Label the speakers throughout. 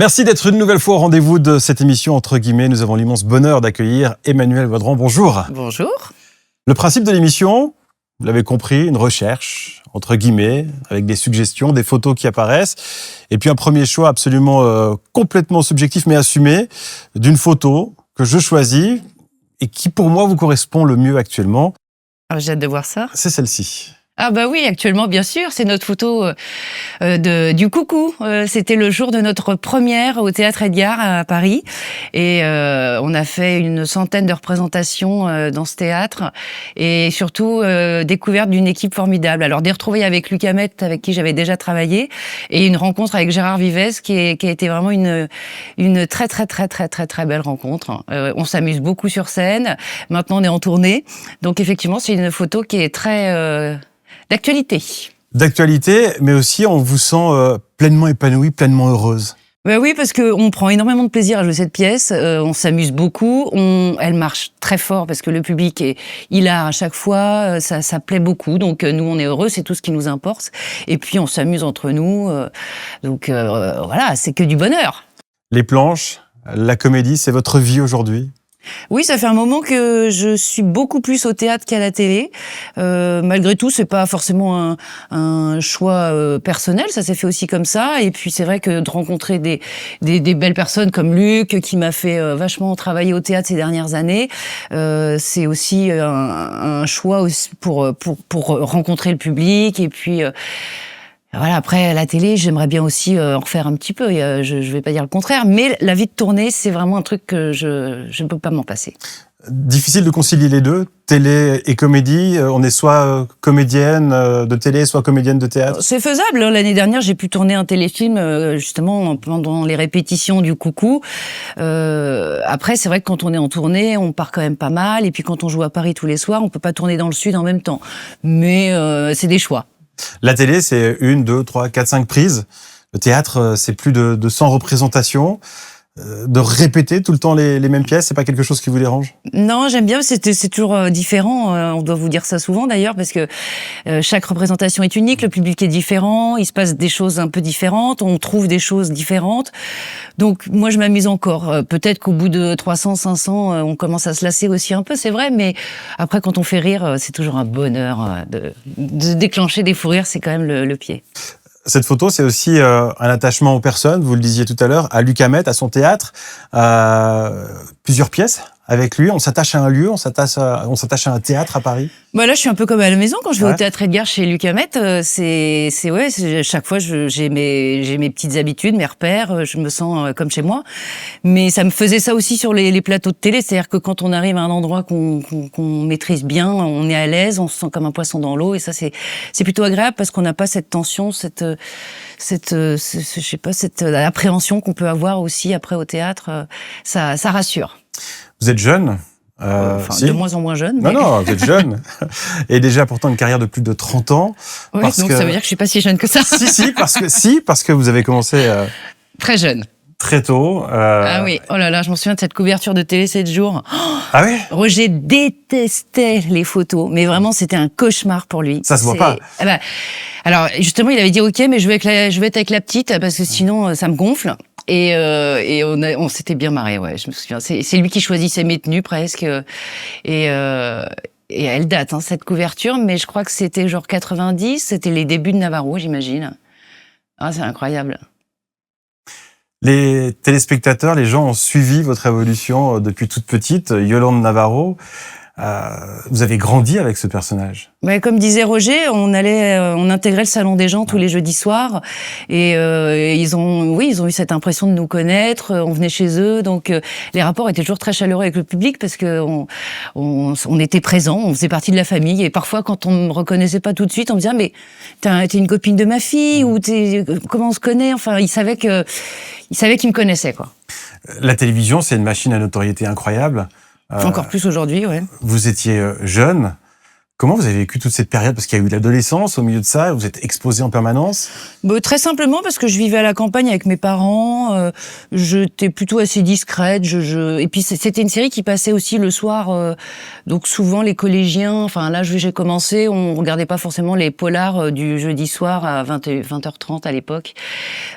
Speaker 1: Merci d'être une nouvelle fois au rendez-vous de cette émission Entre guillemets. Nous avons l'immense bonheur d'accueillir Emmanuelle Vaudran. Bonjour.
Speaker 2: Bonjour.
Speaker 1: Le principe de l'émission, vous l'avez compris, une recherche, entre guillemets, avec des suggestions, des photos qui apparaissent, et puis un premier choix absolument complètement subjectif mais assumé d'une photo que je choisis et qui pour moi vous correspond le mieux actuellement.
Speaker 2: Ah, j'ai hâte de voir ça.
Speaker 1: C'est celle-ci.
Speaker 2: Ah bah oui, actuellement, bien sûr, c'est notre photo du Coucou. C'était le jour de notre première au Théâtre Edgar à Paris. Et on a fait une centaine de représentations dans ce théâtre. Et surtout, découverte d'une équipe formidable. Alors, des retrouvailles avec Luc Hamet, avec qui j'avais déjà travaillé. Et une rencontre avec Gérard Vivès, qui a été vraiment une très belle rencontre. On s'amuse beaucoup sur scène. Maintenant, on est en tournée. Donc, effectivement, c'est une photo qui est très... d'actualité.
Speaker 1: D'actualité, mais aussi on vous sent pleinement épanouie, pleinement heureuse.
Speaker 2: Ben oui, parce qu'on prend énormément de plaisir à jouer cette pièce, on s'amuse beaucoup, elle marche très fort parce que le public est hilar à chaque fois, ça plaît beaucoup, donc nous on est heureux, c'est tout ce qui nous importe, et puis on s'amuse entre nous, donc voilà, c'est que du bonheur.
Speaker 1: Les planches, la comédie, c'est votre vie aujourd'hui ?
Speaker 2: Oui, ça fait un moment que je suis beaucoup plus au théâtre qu'à la télé. Malgré tout, c'est pas forcément un choix personnel, ça s'est fait aussi comme ça. Et puis c'est vrai que de rencontrer des belles personnes comme Luc, qui m'a fait vachement travailler au théâtre ces dernières années, c'est aussi un choix aussi pour rencontrer le public. Et puis voilà, après, la télé, j'aimerais bien aussi en refaire un petit peu. Je vais pas dire le contraire, mais la vie de tournée, c'est vraiment un truc que je ne peux pas m'en passer.
Speaker 1: Difficile de concilier les deux, télé et comédie. On est soit comédienne de télé, soit comédienne de théâtre.
Speaker 2: C'est faisable. L'année dernière, j'ai pu tourner un téléfilm justement pendant les répétitions du Coucou. Après, c'est vrai que quand on est en tournée, on part quand même pas mal. Et puis quand on joue à Paris tous les soirs, on peut pas tourner dans le Sud en même temps. Mais c'est des choix.
Speaker 1: La télé, c'est 1, 2, 3, 4, 5 prises. Le théâtre, c'est plus de 100 représentations. De répéter tout le temps les mêmes pièces, c'est pas quelque chose qui vous dérange ?
Speaker 2: Non, j'aime bien, c'est toujours différent. On doit vous dire ça souvent d'ailleurs, parce que chaque représentation est unique, le public est différent, il se passe des choses un peu différentes, on trouve des choses différentes. Donc moi, je m'amuse encore. Peut-être qu'au bout de 300, 500, on commence à se lasser aussi un peu, c'est vrai, mais après, quand on fait rire, c'est toujours un bonheur de déclencher des fous rires, c'est quand même le pied.
Speaker 1: Cette photo, c'est aussi un attachement aux personnes, vous le disiez tout à l'heure, à Luc Hamet, à son théâtre, plusieurs pièces avec lui. On s'attache à un lieu, on s'attache à un théâtre à Paris.
Speaker 2: Bah là, je suis un peu comme à la maison quand je vais au Théâtre Edgar chez Luc Hamet. Chaque fois, j'ai mes petites habitudes, mes repères. Je me sens comme chez moi. Mais ça me faisait ça aussi sur les plateaux de télé. C'est-à-dire que quand on arrive à un endroit qu'on maîtrise bien, on est à l'aise, on se sent comme un poisson dans l'eau. Et ça, c'est plutôt agréable parce qu'on n'a pas cette tension, cette appréhension qu'on peut avoir aussi après au théâtre. Ça rassure.
Speaker 1: Vous êtes jeune.
Speaker 2: Si. De moins en moins jeune.
Speaker 1: Mais... Non, vous êtes jeune. Et déjà pourtant une carrière de plus de 30 ans.
Speaker 2: Oui, donc ça veut dire que je suis pas si jeune que ça.
Speaker 1: parce que vous avez commencé...
Speaker 2: Très jeune.
Speaker 1: Très tôt.
Speaker 2: Ah oui, oh là là, je m'en souviens de cette couverture de télé 7 jours.
Speaker 1: Ah oui ?
Speaker 2: Roger détestait les photos, mais vraiment c'était un cauchemar pour lui.
Speaker 1: Ça se voit pas.
Speaker 2: Ah bah, alors justement, il avait dit ok, mais je vais être avec la petite parce que sinon ça me gonfle. Et on s'était bien marré, ouais, je me souviens. C'est lui qui choisissait mes tenues presque. Et elle date, cette couverture, mais je crois que c'était genre 90, c'était les débuts de Navarro, j'imagine. Ah, c'est incroyable.
Speaker 1: Les téléspectateurs, les gens ont suivi votre évolution depuis toute petite. Yolande Navarro, vous avez grandi avec ce personnage.
Speaker 2: Ouais, comme disait Roger, on intégrait le salon des gens tous les jeudis soirs, et ils ont eu cette impression de nous connaître. On venait chez eux, donc les rapports étaient toujours très chaleureux avec le public parce que on était présents, on faisait partie de la famille. Et parfois, quand on me reconnaissait pas tout de suite, on me disait mais t'es une copine de ma fille ou comment on se connaît. Enfin, ils savaient qu'ils me connaissaient, quoi.
Speaker 1: La télévision, c'est une machine à notoriété incroyable.
Speaker 2: Encore plus aujourd'hui, ouais.
Speaker 1: Vous étiez jeune Comment vous avez vécu toute cette période? Parce qu'il y a eu l'adolescence au milieu de ça, vous êtes exposé en permanence.
Speaker 2: Très simplement parce que je vivais à la campagne avec mes parents, j'étais plutôt assez discrète, et puis c'était une série qui passait aussi le soir, donc souvent les collégiens, enfin là j'ai commencé, on regardait pas forcément les polars du jeudi soir à 20h30 à l'époque.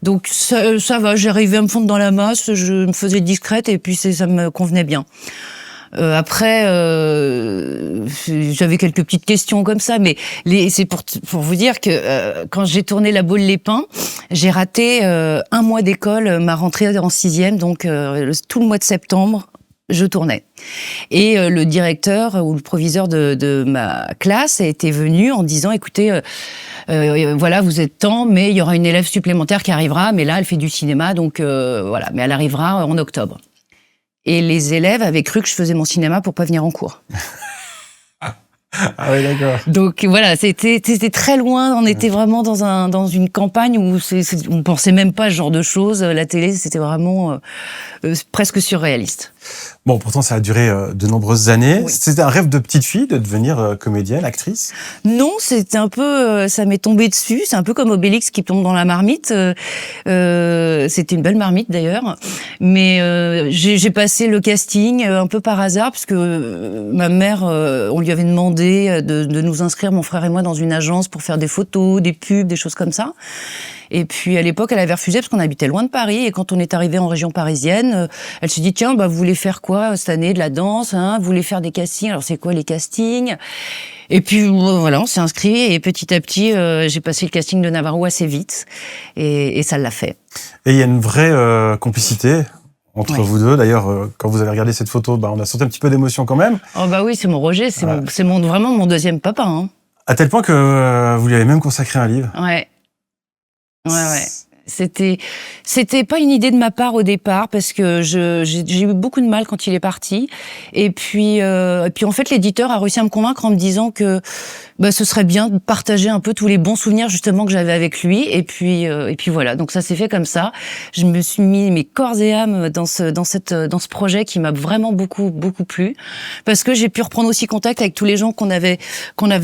Speaker 2: Donc ça va, j'arrivais à me fondre dans la masse, je me faisais discrète et puis ça me convenait bien. Après, j'avais quelques petites questions comme ça, mais c'est pour vous dire que quand j'ai tourné La Baule les Pins, j'ai raté un mois d'école, ma rentrée en 6e, donc tout le mois de septembre, je tournais. Et le directeur ou le proviseur de ma classe était venu en disant, écoutez, voilà, vous êtes temps, mais il y aura une élève supplémentaire qui arrivera, mais là, elle fait du cinéma, donc voilà, mais elle arrivera en octobre. Et les élèves avaient cru que je faisais mon cinéma pour pas venir en cours.
Speaker 1: Ah oui, d'accord.
Speaker 2: Donc voilà, c'était très loin. On était vraiment dans une campagne où on pensait même pas ce genre de choses. La télé, c'était vraiment presque surréaliste.
Speaker 1: Bon, pourtant, ça a duré de nombreuses années.
Speaker 2: Oui.
Speaker 1: C'était un rêve de petite fille de devenir comédienne, actrice?
Speaker 2: Non, c'était un peu, ça m'est tombé dessus. C'est un peu comme Obélix qui tombe dans la marmite. C'était une belle marmite d'ailleurs. Mais j'ai passé le casting un peu par hasard parce que ma mère, on lui avait demandé de nous inscrire, mon frère et moi, dans une agence pour faire des photos, des pubs, des choses comme ça. Et puis à l'époque, elle avait refusé parce qu'on habitait loin de Paris. Et quand on est arrivé en région parisienne, elle s'est dit tiens, vous voulez faire quoi cette année? De la danse, hein? Vous voulez faire des castings? Alors c'est quoi les castings? Et puis voilà, on s'est inscrit et petit à petit, j'ai passé le casting de Navarro assez vite et ça l'a fait.
Speaker 1: Et il y a une vraie complicité entre
Speaker 2: Ouais.
Speaker 1: vous deux. D'ailleurs, quand vous avez regardé cette photo, on a senti un petit peu d'émotion quand même.
Speaker 2: Oh oui, c'est mon Roger, c'est vraiment mon deuxième papa. Hein.
Speaker 1: À tel point que vous lui avez même consacré un livre.
Speaker 2: Ouais. Ouais. C'était pas une idée de ma part au départ parce que j'ai eu beaucoup de mal quand il est parti. Et puis en fait, l'éditeur a réussi à me convaincre en me disant que ce serait bien de partager un peu tous les bons souvenirs justement que j'avais avec lui. Et puis voilà. Donc ça s'est fait comme ça. Je me suis mis mes corps et âmes dans ce projet qui m'a vraiment beaucoup plu parce que j'ai pu reprendre aussi contact avec tous les gens qu'on avait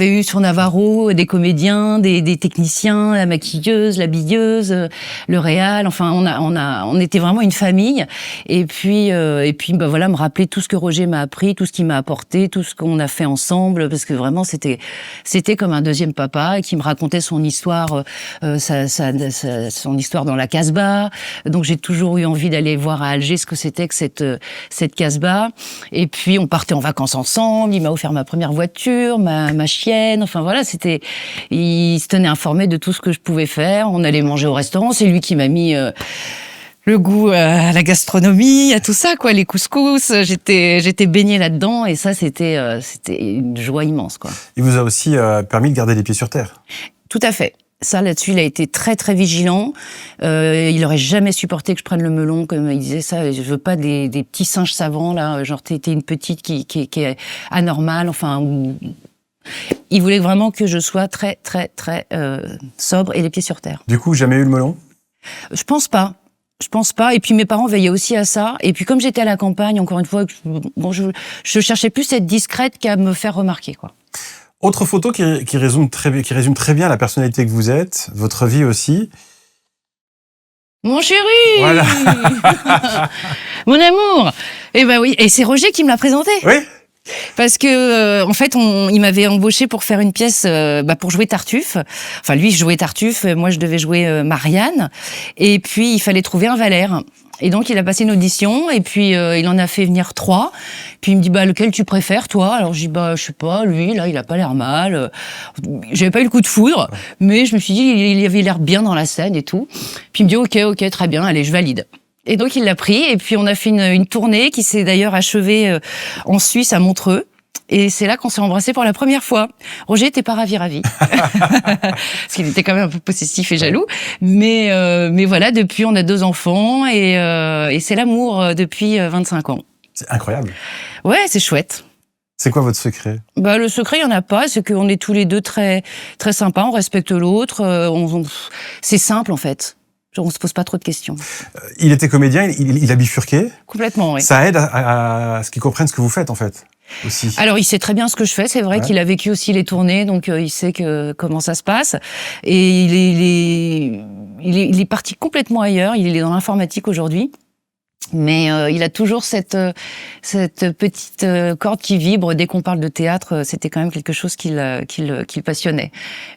Speaker 2: eu sur Navarro, des comédiens, des techniciens, la maquilleuse, l'habilleuse, le réal. Enfin, on était vraiment une famille. Et puis voilà, me rappeler tout ce que Roger m'a appris, tout ce qu'il m'a apporté, tout ce qu'on a fait ensemble, parce que vraiment c'était comme un deuxième papa qui me racontait son histoire, son histoire dans la Casbah. Donc j'ai toujours eu envie d'aller voir à Alger ce que c'était que cette Casbah. Et puis on partait en vacances ensemble. Il m'a offert ma première voiture, ma chienne. Enfin voilà, il se tenait informé de tout ce que je pouvais faire. On allait manger au restaurant. C'est lui qui m'a mis le goût à la gastronomie, à tout ça, quoi, les couscous. J'étais baignée là-dedans et ça, c'était une joie immense, quoi.
Speaker 1: Il vous a aussi permis de garder les pieds sur terre.
Speaker 2: Tout à fait. Ça, là-dessus, il a été très, très vigilant. Il aurait jamais supporté que je prenne le melon, comme il disait ça. Je veux pas des petits singes savants, là. Genre, t'es une petite qui est anormale, enfin, il voulait vraiment que je sois très, très, très sobre et les pieds sur terre.
Speaker 1: Du coup, jamais eu le melon?
Speaker 2: Je pense pas. Et puis mes parents veillaient aussi à ça. Et puis comme j'étais à la campagne, encore une fois, je cherchais plus à être discrète qu'à me faire remarquer, quoi.
Speaker 1: Autre photo qui résume très bien la personnalité que vous êtes, votre vie aussi.
Speaker 2: Mon chéri,
Speaker 1: Voilà.
Speaker 2: mon amour. Eh ben oui, et c'est Roger qui me l'a présenté.
Speaker 1: Oui.
Speaker 2: Parce que en fait, il m'avait embauché pour faire une pièce, pour jouer Tartuffe. Enfin, lui, je jouais Tartuffe, moi, je devais jouer Marianne. Et puis, il fallait trouver un Valère. Et donc, il a passé une audition, et puis il en a fait venir 3. Puis il me dit, lequel tu préfères, toi? Alors, je dis, je sais pas, lui, là, il a pas l'air mal. J'avais pas eu le coup de foudre, mais je me suis dit, il avait l'air bien dans la scène et tout. Puis il me dit, ok, très bien, allez, je valide. Et donc, il l'a pris, et puis on a fait une tournée qui s'est d'ailleurs achevée en Suisse, à Montreux. Et c'est là qu'on s'est embrassés pour la première fois. Roger était pas ravi. Parce qu'il était quand même un peu possessif et jaloux. Mais voilà, depuis, on a 2 enfants, et c'est l'amour depuis 25 ans.
Speaker 1: C'est incroyable.
Speaker 2: Ouais, c'est chouette.
Speaker 1: C'est quoi votre secret?
Speaker 2: Le secret, il y en a pas, c'est qu'on est tous les deux très, très sympas, on respecte l'autre, c'est simple, en fait. On se pose pas trop de questions.
Speaker 1: Il était comédien, il a bifurqué.
Speaker 2: Complètement, oui.
Speaker 1: Ça aide à ce qu'ils comprennent ce que vous faites, en fait. aussi.
Speaker 2: Alors, il sait très bien ce que je fais. C'est vrai qu'il a vécu aussi les tournées, donc il sait comment ça se passe. Et il est parti complètement ailleurs. Il est dans l'informatique aujourd'hui. Mais il a toujours cette petite corde qui vibre dès qu'on parle de théâtre. C'était quand même quelque chose qui le passionnait.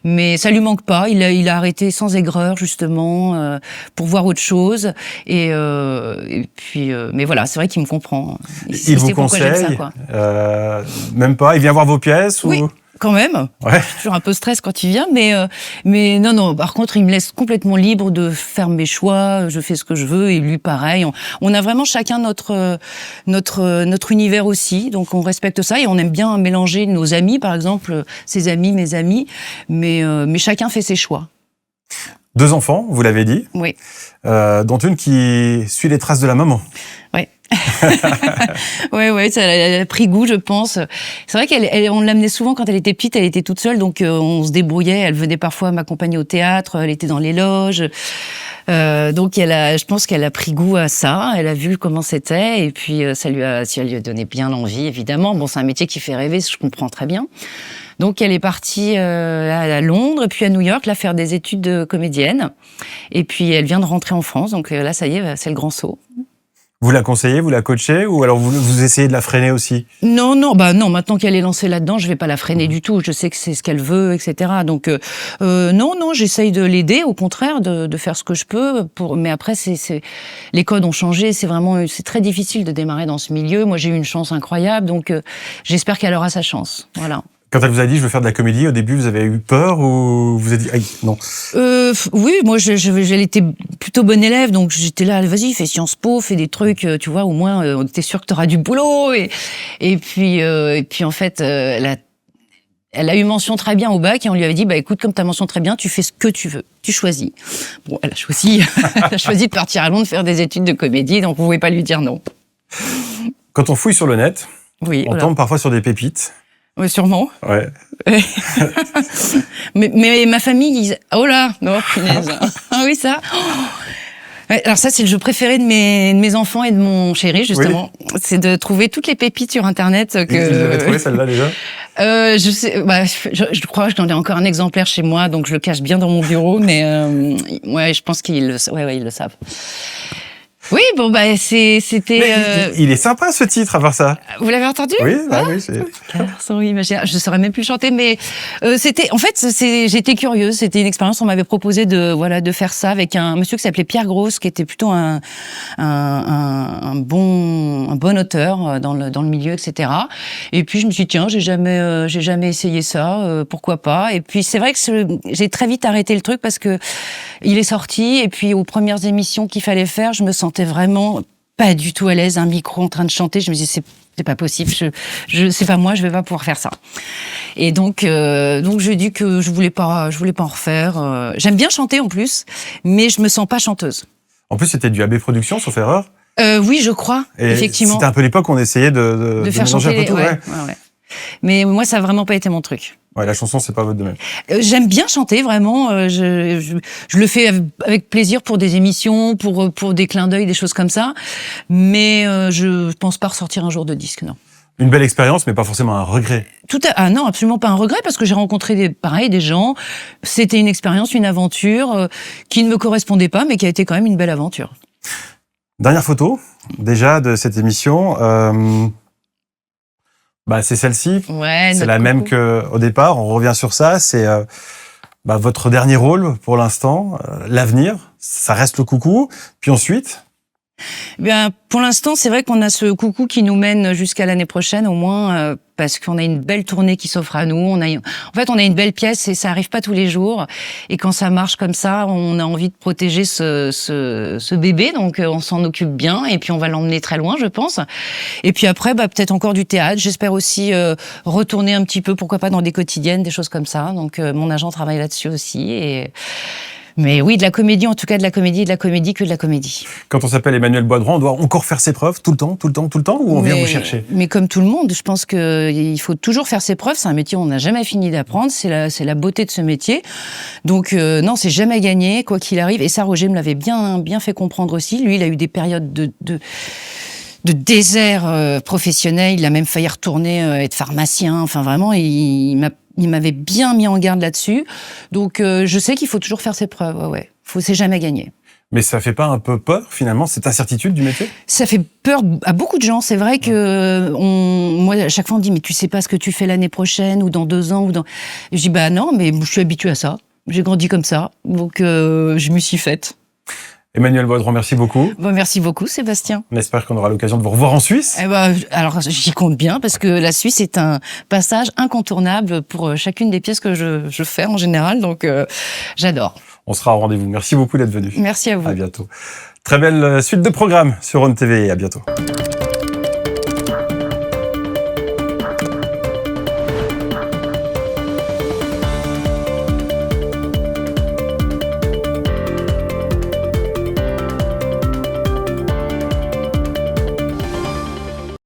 Speaker 2: Mais ça lui manque pas. Il a arrêté sans aigreur justement pour voir autre chose. Et puis, mais voilà, c'est vrai qu'il me comprend.
Speaker 1: Il vous conseille, même pas. Il vient voir vos pièces
Speaker 2: oui.
Speaker 1: ou...
Speaker 2: Quand même, je suis toujours un peu stress quand il vient, mais non. Par contre, il me laisse complètement libre de faire mes choix. Je fais ce que je veux et lui pareil. On a vraiment chacun notre univers aussi, donc on respecte ça et on aime bien mélanger nos amis, par exemple, ses amis, mes amis, mais chacun fait ses choix.
Speaker 1: 2 enfants, vous l'avez dit.
Speaker 2: Oui.
Speaker 1: Dont une qui suit les traces de la maman.
Speaker 2: Oui. ouais, ça elle a pris goût, je pense. C'est vrai on l'amenait souvent quand elle était petite, elle était toute seule, donc on se débrouillait. Elle venait parfois m'accompagner au théâtre, elle était dans les loges. Donc je pense qu'elle a pris goût à ça. Elle a vu comment c'était, et puis ça lui a donné bien l'envie, évidemment. Bon, c'est un métier qui fait rêver, je comprends très bien. Donc elle est partie à Londres, puis à New York, là faire des études de comédienne. Et puis elle vient de rentrer en France, donc là ça y est, c'est le grand saut.
Speaker 1: Vous la conseillez, vous la coachez, ou alors vous essayez de la freiner aussi?
Speaker 2: Non, maintenant qu'elle est lancée là-dedans, je vais pas la freiner du tout. Je sais que c'est ce qu'elle veut, etc. Donc non, j'essaye de l'aider, au contraire, de faire ce que je peux. Mais après, les codes ont changé. C'est très difficile de démarrer dans ce milieu. Moi, j'ai eu une chance incroyable, donc j'espère qu'elle aura sa chance. Voilà.
Speaker 1: Quand elle vous a dit « je veux faire de la comédie », au début, vous avez eu peur ou vous avez dit « non ».
Speaker 2: Oui, moi, j'étais été plutôt bonne élève, donc j'étais là, vas-y, fais Sciences Po, fais des trucs, tu vois, au moins, t'es sûr que t'auras du boulot. Et puis en fait, elle a eu mention très bien au bac et on lui avait dit, bah écoute, comme t'as mention très bien, tu fais ce que tu veux, tu choisis. Bon, elle a choisi de partir à Londres faire des études de comédie, donc vous pouvez pas lui dire non.
Speaker 1: Quand on fouille sur le net, on tombe parfois sur des pépites.
Speaker 2: Oui, sûrement.
Speaker 1: Ouais.
Speaker 2: mais ma famille disait, oh là, non, punaise. Ah oui, ça. Ouais, alors ça, c'est le jeu préféré de mes enfants et de mon chéri, justement. Oui. C'est de trouver toutes les pépites sur Internet.
Speaker 1: Vous avez trouvé celle-là déjà?
Speaker 2: Je sais, je crois que j'en ai encore un exemplaire chez moi, donc je le cache bien dans mon bureau, mais ouais, je pense qu'ils le savent. Oui, bon, c'était...
Speaker 1: Il est sympa, ce titre, à part ça.
Speaker 2: Vous l'avez entendu?
Speaker 1: Oui, oui.
Speaker 2: Oui, je saurais même plus le chanter, mais c'était... En fait, j'étais curieuse. C'était une expérience. On m'avait proposé de faire ça avec un monsieur qui s'appelait Pierre Grosse, qui était plutôt un bon auteur dans le milieu, etc. Et puis, je me suis dit, tiens, j'ai jamais essayé ça. Pourquoi pas? Et puis, c'est vrai que j'ai très vite arrêté le truc parce que il est sorti. Et puis, aux premières émissions qu'il fallait faire, je me sentais vraiment pas du tout à l'aise, un micro en train de chanter. Je me disais, c'est pas possible, c'est pas moi, je vais pas pouvoir faire ça. Et donc je dis que je voulais pas en refaire. J'aime bien chanter en plus, mais je me sens pas chanteuse.
Speaker 1: En plus, c'était du AB Productions, sauf erreur.
Speaker 2: Oui, je crois, et effectivement.
Speaker 1: C'était un peu l'époque où on essayait de
Speaker 2: faire chanter un peu tout. Ouais. Mais moi, ça a vraiment pas été mon truc.
Speaker 1: Ouais, la chanson, c'est pas votre domaine.
Speaker 2: J'aime bien chanter, vraiment. Je le fais avec plaisir pour des émissions, pour des clins d'œil, des choses comme ça. Mais je pense pas ressortir un jour de disque, non.
Speaker 1: Une belle expérience, mais pas forcément un regret.
Speaker 2: Ah non, absolument pas un regret, parce que j'ai rencontré des gens. C'était une expérience, une aventure qui ne me correspondait pas, mais qui a été quand même une belle aventure.
Speaker 1: Dernière photo, déjà, de cette émission. C'est celle-ci.
Speaker 2: Ouais,
Speaker 1: c'est la même qu'au départ. On revient sur ça. C'est votre dernier rôle pour l'instant. L'avenir, ça reste le coucou. Puis ensuite...
Speaker 2: Bien, pour l'instant, c'est vrai qu'on a ce coucou qui nous mène jusqu'à l'année prochaine, au moins, parce qu'on a une belle tournée qui s'offre à nous. On a une belle pièce et ça arrive pas tous les jours. Et quand ça marche comme ça, on a envie de protéger ce bébé, donc on s'en occupe bien et puis on va l'emmener très loin, je pense. Et puis après, peut-être encore du théâtre. J'espère aussi retourner un petit peu, pourquoi pas dans des quotidiennes, des choses comme ça. Donc mon agent travaille là-dessus aussi. Mais oui, de la comédie, en tout cas de la comédie, que de la comédie.
Speaker 1: Quand on s'appelle Emmanuelle Boisdroit, on doit encore faire ses preuves tout le temps, ou on vient vous chercher?
Speaker 2: Mais comme tout le monde, je pense qu'il faut toujours faire ses preuves. C'est un métier où on n'a jamais fini d'apprendre. C'est la beauté de ce métier. Donc non, c'est jamais gagné, quoi qu'il arrive. Et ça, Roger me l'avait bien fait comprendre aussi. Lui, il a eu des périodes de désert professionnel. Il a même failli retourner être pharmacien. Enfin, vraiment, il m'avait bien mis en garde là-dessus. Donc, je sais qu'il faut toujours faire ses preuves. Ouais. C'est jamais gagné.
Speaker 1: Mais ça fait pas un peu peur, finalement, cette incertitude du métier?
Speaker 2: Ça fait peur à beaucoup de gens. C'est vrai que moi, à chaque fois, on me dit, mais tu sais pas ce que tu fais l'année prochaine ou dans 2 ans Je dis, bah non, mais je suis habituée à ça. J'ai grandi comme ça. Donc, je m'y suis faite.
Speaker 1: Emmanuelle Vaudran, merci beaucoup.
Speaker 2: Bon, merci beaucoup, Sébastien.
Speaker 1: On espère qu'on aura l'occasion de vous revoir en Suisse.
Speaker 2: Alors, j'y compte bien parce que la Suisse est un passage incontournable pour chacune des pièces que je fais en général. Donc, j'adore.
Speaker 1: On sera au rendez-vous. Merci beaucoup d'être venu.
Speaker 2: Merci à vous.
Speaker 1: À bientôt. Très belle suite de programmes sur Rhône TV et à bientôt.